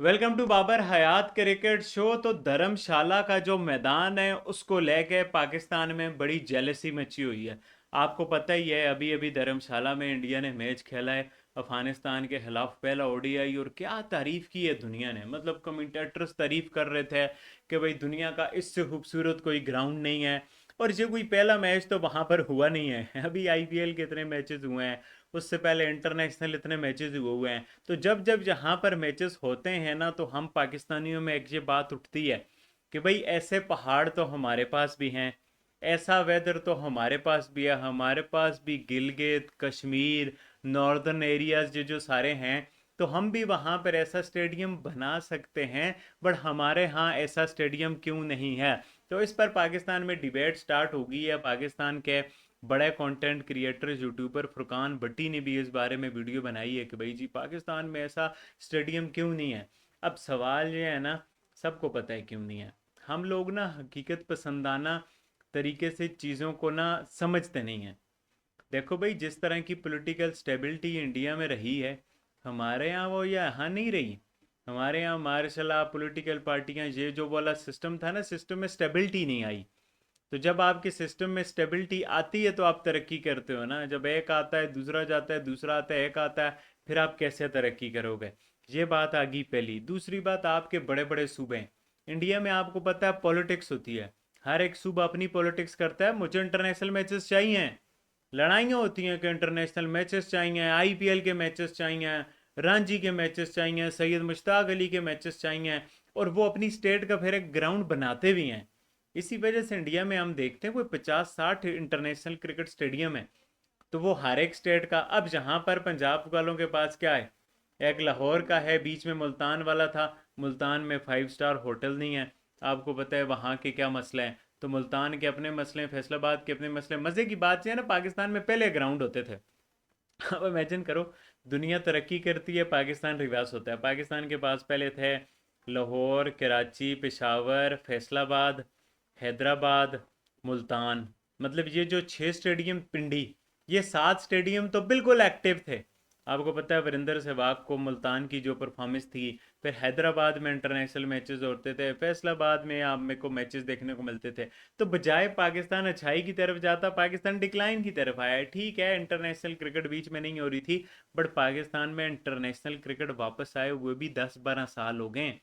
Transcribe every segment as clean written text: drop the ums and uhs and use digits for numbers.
Welcome to Babar Hayat cricket show. तो धर्मशाला का जो मैदान है उसको लेके पाकिस्तान में बड़ी जेलसी मची हुई है। आपको पता ही है, अभी अभी धर्मशाला में इंडिया ने मैच खेला है अफगानिस्तान के खिलाफ, पहला ओडीआई। और क्या तारीफ की है दुनिया ने, मतलब कमेंटेटर्स तारीफ कर रहे थे कि भाई दुनिया का इससे खूबसूरत कोई ग्राउंड नहीं है। और ये कोई पहला मैच तो वहां पर हुआ नहीं है, अभी आईपीएल के इतने मैचेस हुए हैं, उससे पहले इंटरनेशनल इतने मैचेस हुए हुए हैं। तो जब जब यहाँ पर मैचेस होते हैं ना, तो हम पाकिस्तानियों में एक ये बात उठती है कि भाई ऐसे पहाड़ तो हमारे पास भी हैं, ऐसा वेदर तो हमारे पास भी है, हमारे पास भी गिलगित कश्मीर नॉर्दर्न एरियाज जो जो सारे हैं, तो हम भी वहाँ पर ऐसा स्टेडियम बना सकते हैं। बट हमारे यहाँ ऐसा स्टेडियम क्यों नहीं है? तो इस पर पाकिस्तान में डिबेट स्टार्ट हो गई है। पाकिस्तान के बड़े कंटेंट क्रिएटर यूट्यूबर फुरकान भट्टी ने भी इस बारे में वीडियो बनाई है कि भाई जी पाकिस्तान में ऐसा स्टेडियम क्यों नहीं है। अब सवाल ये है ना, सबको पता है क्यों नहीं है। हम लोग ना हकीकत पसंदाना तरीके से चीज़ों को ना समझते नहीं हैं। देखो भाई, जिस तरह की पॉलिटिकल स्टेबिलिटी इंडिया में रही है, हमारे यहाँ वो यहाँ नहीं रही। हमारे यहाँ मार्शल पॉलिटिकल पार्टियाँ, ये जो वाला सिस्टम था ना, सिस्टम में स्टेबिलिटी नहीं आई। तो जब आपके सिस्टम में स्टेबिलिटी आती है तो आप तरक्की करते हो ना। जब एक आता है दूसरा जाता है, दूसरा आता है एक आता है, फिर आप कैसे तरक्की करोगे? ये बात आ गई पहली। दूसरी बात, आपके बड़े बड़े सूबे इंडिया में, आपको पता है पॉलिटिक्स होती है। हर एक सूबा अपनी पॉलिटिक्स करता है, मुझे इंटरनेशनल मैचेस चाहिए। लड़ाइयाँ होती हैं कि इंटरनेशनल मैचेस चाहिए, आईपीएल के मैचेस चाहिए, रांची के मैचेस चाहिए, सैयद मुश्ताक अली के मैचेस चाहिए। और वो अपनी स्टेट का फिर एक ग्राउंड बनाते भी हैं। इसी वजह से इंडिया में हम देखते हैं कोई 50-60 इंटरनेशनल क्रिकेट स्टेडियम है। तो वो हर एक स्टेट का। अब जहाँ पर पंजाब वालों के पास क्या है, एक लाहौर का है, बीच में मुल्तान वाला था। मुल्तान में 5 स्टार होटल नहीं है। आपको पता है वहाँ के क्या मसले हैं। तो मुल्तान के अपने मसले हैं, फैसलाबाद के अपने मसले हैं। मज़े की बात यह है ना, पाकिस्तान में पहले ग्राउंड होते थे। अब इमेजिन करो, दुनिया तरक्की करती है, पाकिस्तान रिवर्स होता है। पाकिस्तान के पास पहले थे लाहौर, कराची, पेशावर, फैसलाबाद, हैदराबाद, मुल्तान। मतलब ये जो 6 स्टेडियम, पिंडी, ये 7 स्टेडियम तो बिल्कुल एक्टिव थे। आपको पता है वीरेंद्र सहवाग को मुल्तान की जो परफॉर्मेंस थी, फिर हैदराबाद में इंटरनेशनल मैचेस होते थे, फैसलाबाद में आप मेरे को मैचेस देखने को मिलते थे। तो बजाय पाकिस्तान अच्छाई की तरफ जाता, पाकिस्तान डिक्लाइन की तरफ आया है। ठीक है, इंटरनेशनल क्रिकेट बीच में नहीं हो रही थी, बट पाकिस्तान में इंटरनेशनल क्रिकेट वापस आए हुए भी 10-12 साल हो गए।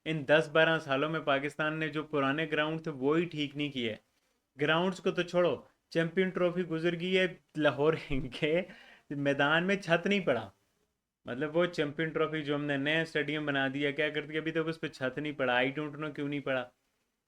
इन 10-12 सालों में पाकिस्तान ने जो पुराने ग्राउंड थे वो ही ठीक नहीं किए। ग्राउंड्स को तो छोड़ो, चैंपियन ट्रॉफी गुजर गई है, लाहौर के मैदान में छत नहीं पड़ा। मतलब वो चैंपियन ट्रॉफी जो हमने नया स्टेडियम बना दिया, क्या कर दिया, अभी तक उस पर छत नहीं पड़ा। आई डोंट नो क्यों नहीं पड़ा।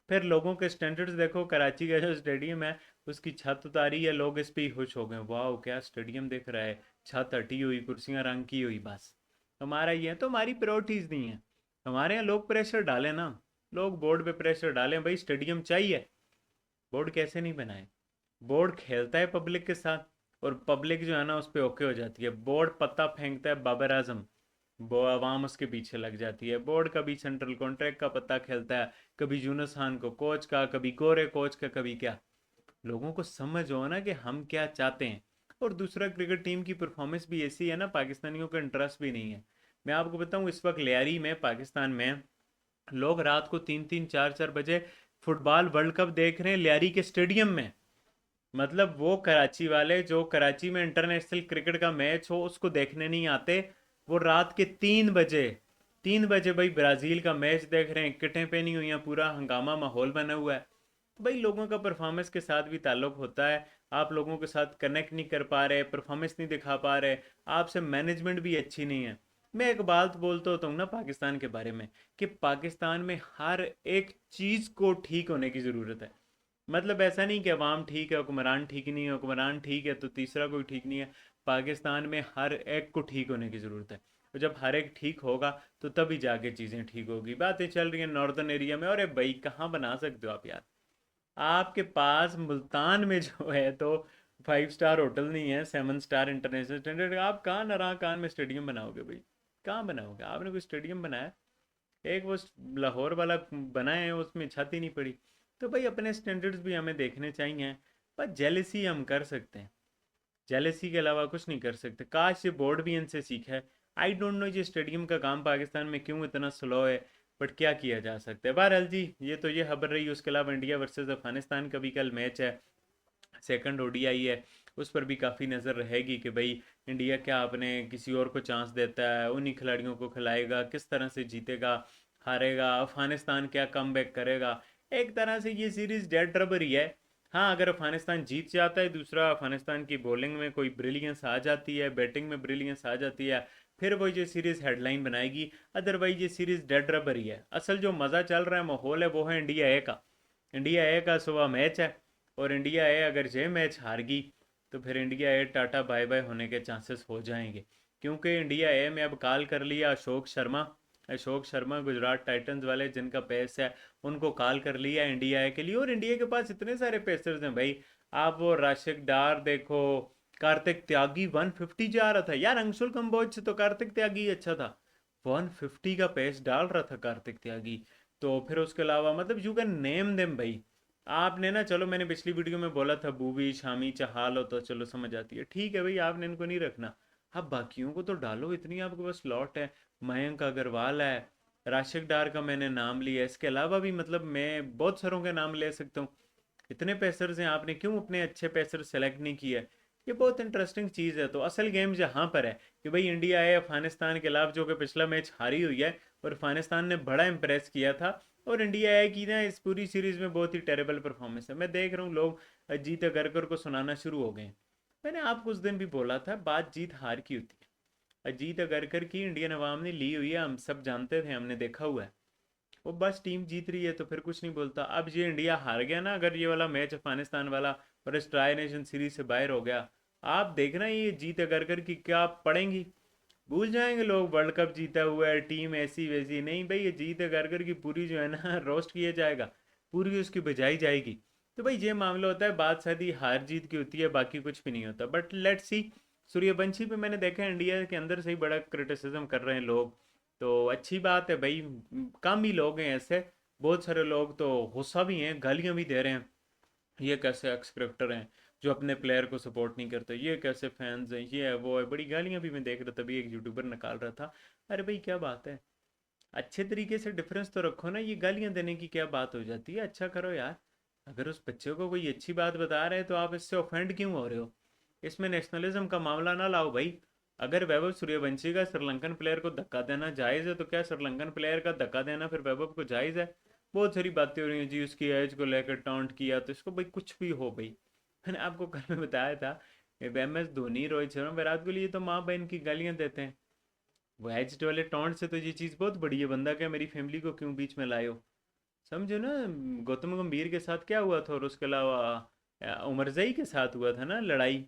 फिर लोगों के स्टैंडर्ड्स देखो, कराची का जो स्टेडियम है उसकी छत उतारी है, लोग इस पे ही खुश हो गए, वाह क्या स्टेडियम दिख रहा है, छत हटी हुई, कुर्सियां रंग की हुई। बस हमारा ये है, तो हमारी प्रायोरिटीज़ नहीं है। हमारे यहाँ लोग प्रेशर डालें ना, लोग बोर्ड पे प्रेशर डालें, भाई स्टेडियम चाहिए। बोर्ड कैसे नहीं बनाए? बोर्ड खेलता है पब्लिक के साथ, और पब्लिक जो है ना उस पर ओके हो जाती है। बोर्ड पत्ता फेंकता है बाबर आजम, वो आवाम उसके पीछे लग जाती है। बोर्ड कभी सेंट्रल कॉन्ट्रैक्ट का पत्ता खेलता है, कभी यूनुस खान को कोच का, कभी कोरे कोच का, कभी क्या। लोगों को समझ हो ना कि हम क्या चाहते हैं। और दूसरा, क्रिकेट टीम की परफॉर्मेंस भी ऐसी है ना, पाकिस्तानियों का इंटरेस्ट भी नहीं है। मैं आपको बताऊं, इस वक्त लियारी में, पाकिस्तान में, लोग रात को 3-3 4-4 बजे फुटबॉल वर्ल्ड कप देख रहे हैं लियारी के स्टेडियम में। मतलब वो कराची वाले जो कराची में इंटरनेशनल क्रिकेट का मैच हो उसको देखने नहीं आते, वो रात के 3 बजे, 3 बजे भाई ब्राज़ील का मैच देख रहे हैं, किटें पहनी हुई हैं, पूरा हंगामा माहौल बना हुआ है। तो भाई लोगों का परफॉर्मेंस के साथ भी ताल्लुक होता है। आप लोगों के साथ कनेक्ट नहीं कर पा रहे, परफॉर्मेंस नहीं दिखा पा रहे, आपसे मैनेजमेंट भी अच्छी नहीं है। मैं एक बात बोलता होता हूँ ना पाकिस्तान के बारे में, कि पाकिस्तान में हर एक चीज़ को ठीक होने की ज़रूरत है। मतलब ऐसा नहीं कि अवाम ठीक है, हुक्मरान ठीक नहीं है, हुक्मरान ठीक है तो तीसरा कोई ठीक नहीं है। पाकिस्तान में हर एक को ठीक होने की ज़रूरत है। और जब हर एक ठीक होगा तो तभी जाके चीज़ें ठीक होगी। बातें चल रही हैं नॉर्दर्न एरिया में, और भाई कहाँ बना सकते हो आप यार? आपके पास मुल्तान में जो है तो 5 स्टार होटल नहीं है, 7 स्टार इंटरनेशनल स्टैंडर्ड। आप कहाँ नरा कान में स्टेडियम बनाओगे भाई? कहाँ बनाओगे? आपने कोई स्टेडियम बनाया? एक वो लाहौर वाला बनाए हैं, उसमें छत ही नहीं पड़ी। तो भाई अपने स्टैंडर्ड्स भी हमें देखने चाहिए। पर जेलसी हम कर सकते हैं, जेलसी के अलावा कुछ नहीं कर सकते। काश ये बोर्ड भी इनसे सीखा है। आई डोंट नो ये स्टेडियम का काम पाकिस्तान में क्यों इतना स्लो है, बट क्या किया जा सकता है। बहरहाल जी, ये तो ये खबर रही। उसके अलावा इंडिया वर्सेस अफगानिस्तान का भी कल मैच है, सेकंड ओडीआई है। उस पर भी काफ़ी नज़र रहेगी कि भाई इंडिया क्या अपने किसी और को चांस देता है, उन्हीं खिलाड़ियों को खिलाएगा, किस तरह से जीतेगा हारेगा, अफगानिस्तान क्या कमबैक करेगा। एक तरह से ये सीरीज़ डेड रबर ही है। हाँ, अगर अफगानिस्तान जीत जाता है, दूसरा अफगानिस्तान की बॉलिंग में कोई ब्रिलियंस आ जाती है, बैटिंग में ब्रिलियंस आ जाती है, फिर वो ये सीरीज़ हेडलाइन बनाएगी। अदरवाइज ये सीरीज़ डेड रबर ही है। असल जो मज़ा चल रहा है, माहौल है, वो है इंडिया ए का। इंडिया ए का सुबह मैच है, और इंडिया ए अगर ये मैच हार गई तो फिर इंडिया ए टाटा बाय बाय होने के चांसेस हो जाएंगे। क्योंकि इंडिया ए में अब कॉल कर लिया अशोक शर्मा गुजरात टाइटंस वाले जिनका पेस है, उनको कॉल कर लिया इंडिया ए के लिए। और इंडिया के पास इतने सारे पेसर्स हैं भाई। आप वो राशिक डार देखो, कार्तिक त्यागी 150 जा रहा था यार, अंशुल कंबोज से तो कार्तिक त्यागी अच्छा था। 150 का पेस डाल रहा था कार्तिक त्यागी। तो फिर उसके अलावा मतलब यू कैन नेम देम भाई। आपने ना, चलो मैंने पिछली वीडियो में बोला था बूबी शामी चाहाल हो तो चलो समझ आती है, ठीक है भाई, आपने इनको नहीं रखना। आप बाकियों को तो डालो, इतनी आपके पास स्लॉट है। मयंक अग्रवाल है, राशिक डार का मैंने नाम लिया, इसके अलावा भी मतलब मैं बहुत सारों के नाम ले सकता हूँ। इतने पेसर्स हैं, आपने क्यों अपने अच्छे पेसर सेलेक्ट नहीं किए? ये बहुत इंटरेस्टिंग चीज़ है। तो असल गेम यहाँ पर है कि भाई इंडिया है अफगानिस्तान के खिलाफ, जो कि पिछला मैच हारी हुई है, और अफगानिस्तान ने बड़ा इंप्रेस किया था। और इंडिया है कि ना इस पूरी सीरीज में बहुत ही टेरेबल परफॉर्मेंस है। मैं देख रहा हूँ लोग अजीत अगरकर को सुनाना शुरू हो गए। मैंने आपको उस दिन भी बोला था, बात जीत हार की होती है। अजीत अगरकर की इंडियन अवाम ने ली हुई है, हम सब जानते थे, हमने देखा हुआ है। वो बस टीम जीत रही है तो फिर कुछ नहीं बोलता। अब ये इंडिया हार गया ना अगर ये वाला मैच अफगानिस्तान वाला, और इस ट्राई नेशन सीरीज से बाहर हो गया, आप देखना ये जीत अगरकर की क्या पड़ेंगी। भूल जाएंगे लोग वर्ल्ड कप जीता हुआ है, टीम ऐसी वैसी। नहीं भाई, ये जीत अगरकर की पूरी जो है ना रोस्ट किया जाएगा, पूरी उसकी बजाई जाएगी। तो भाई ये मामला होता है, बात शायद हार जीत की होती है, बाकी कुछ भी नहीं होता। But let's see. सूर्यवंशी पे मैंने देखा इंडिया के अंदर से ही बड़ा क्रिटिसिज्म कर रहे हैं लोग। तो अच्छी बात है भाई। कम ही लोग हैं ऐसे, बहुत सारे लोग तो गुस्सा भी हैं, गालियां भी दे रहे हैं। ये कैसे एक्स क्रिकेटर हैं जो अपने प्लेयर को सपोर्ट नहीं करते, ये कैसे फैंस हैं, ये है वो है, बड़ी गालियां भी मैं देख रहा था। तभी एक यूट्यूबर निकाल रहा था। अरे भाई क्या बात है, अच्छे तरीके से डिफरेंस तो रखो ना, ये गालियां देने की क्या बात हो जाती है? अच्छा करो यार। अगर उस बच्चे को कोई अच्छी बात बता रहे हैं तो आप इससे ऑफेंड क्यों हो रहे हो? इसमें नेशनलिज्म का मामला ना लाओ भाई। अगर वैभव सूर्यवंशी का श्रीलंकन प्लेयर को धक्का देना जायज़ है, तो क्या श्रीलंकन प्लेयर का धक्का देना फिर वैभव को जायज़ है? बहुत सारी बातें हो रही हैं जी, उसकी एज को लेकर टॉन्ट किया, तो इसको भाई कुछ भी हो भाई। मैंने आपको कल में बताया था, एम एस धोनी, रोहित शर्मा, विराट कोहली, ये तो माँ बहन की गालियां देते हैं। वो एज वाले टॉन्ट से तो ये चीज़ बहुत बड़ी है, बंदा क्या मेरी फैमिली को क्यों बीच में लाए हो? समझो ना। गौतम गंभीर के साथ क्या हुआ था, और उसके अलावा उमरजई के साथ हुआ था ना लड़ाई।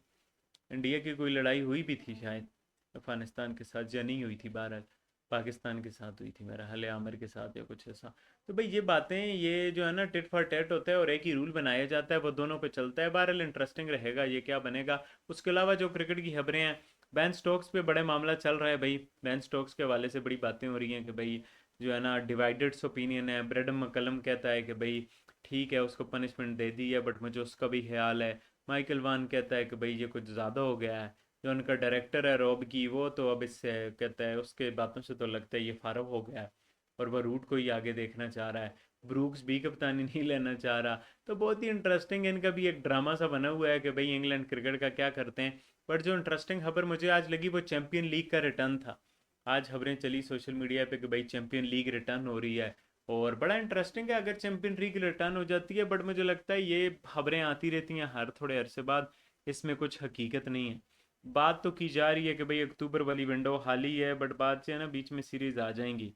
इंडिया की कोई लड़ाई हुई भी थी शायद अफगानिस्तान के साथ, या नहीं हुई थी? बहरहाल पाकिस्तान के साथ हुई थी मेरा हाल, आमिर के साथ या कुछ ऐसा। तो भाई ये बातें, ये जो है ना टिट फॉर टेट होता है, और एक ही रूल बनाया जाता है, वो दोनों पे चलता है। बहरहाल इंटरेस्टिंग रहेगा ये क्या बनेगा। उसके अलावा जो क्रिकेट की खबरें हैं, बैन स्टोक्स पे बड़े मामला चल रहा है भाई। बैन स्टोक्स के हवाले से बड़ी बातें हो रही हैं कि भाई जो है ना डिवाइडेड ओपिनियन है। ब्रेडम मकलम कहता है कि भाई ठीक है, उसको पनिशमेंट दे दी है, बट मुझे उसका भी ख्याल है। माइकल वान कहता है कि भाई ये कुछ ज़्यादा हो गया है। जो उनका डायरेक्टर है रॉब की, वो तो अब इससे कहता है, उसके बातों से तो लगता है ये फारग हो गया है, और वह रूट को ही आगे देखना चाह रहा है। ब्रूक्स भी कप्तानी नहीं लेना चाह रहा। तो बहुत ही इंटरेस्टिंग, इनका भी एक ड्रामा सा बना हुआ है कि भाई इंग्लैंड क्रिकेट का क्या करते हैं। बट जो इंटरेस्टिंग खबर मुझे आज लगी वो चैंपियन लीग का रिटर्न था। आज खबरें चली सोशल मीडिया पे कि भाई चैंपियन लीग रिटर्न हो रही है, और बड़ा इंटरेस्टिंग है अगर चैंपियन लीग रिटर्न हो जाती है। बट मुझे लगता है ये खबरें आती रहती हैं हर थोड़े अरसे बाद, इसमें कुछ हकीकत नहीं है। बात तो की जा रही है कि भाई अक्टूबर वाली विंडो खाली है, बट बात से है ना बीच में सीरीज आ जाएंगी।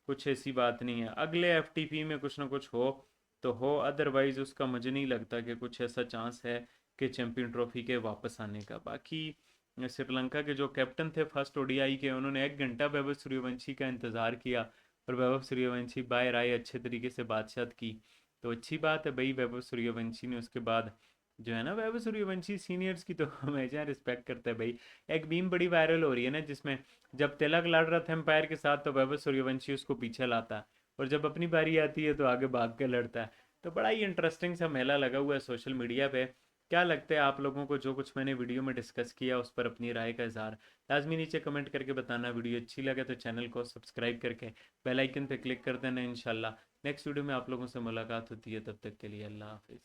कुछ ऐसी बात नहीं है, अगले एफटीपी में कुछ ना कुछ हो तो हो, अदरवाइज उसका मुझे नहीं लगता कि कुछ ऐसा चांस है कि चैंपियन ट्रॉफी के वापस आने का। बाकी श्रीलंका के जो कैप्टन थे फर्स्ट ओडीआई के, उन्होंने 1 घंटा वैभव सूर्यवंशी का इंतज़ार किया, और वैभव सूर्यवंशी बाहर आए, अच्छे तरीके से बातचीत की। तो अच्छी बात है भाई, वैभव सूर्यवंशी ने उसके बाद जो है ना, वैभव सूर्यवंशी सीनियर्स की तो हमेशा रिस्पेक्ट करता है भाई। एक बीम बड़ी वायरल हो रही है ना, जिसमें जब तिलक लड़ रहा था एम्पायर के साथ तो वैभव सूर्यवंशी उसको पीछे लाता है, और जब अपनी बारी आती है तो आगे भाग के लड़ता है। तो बड़ा ही इंटरेस्टिंग सा मेला लगा हुआ है सोशल मीडिया पे क्या लगता है आप लोगों को, जो कुछ मैंने वीडियो में डिस्कस किया उस पर अपनी राय का इजहार लाजमी नीचे कमेंट करके बताना। वीडियो अच्छी लगे तो चैनल को सब्सक्राइब करके बेल आइकन पे क्लिक कर देना। इंशाल्लाह नेक्स्ट वीडियो में आप लोगों से मुलाकात होती है, तब तक के लिए अल्लाह हाफिज़।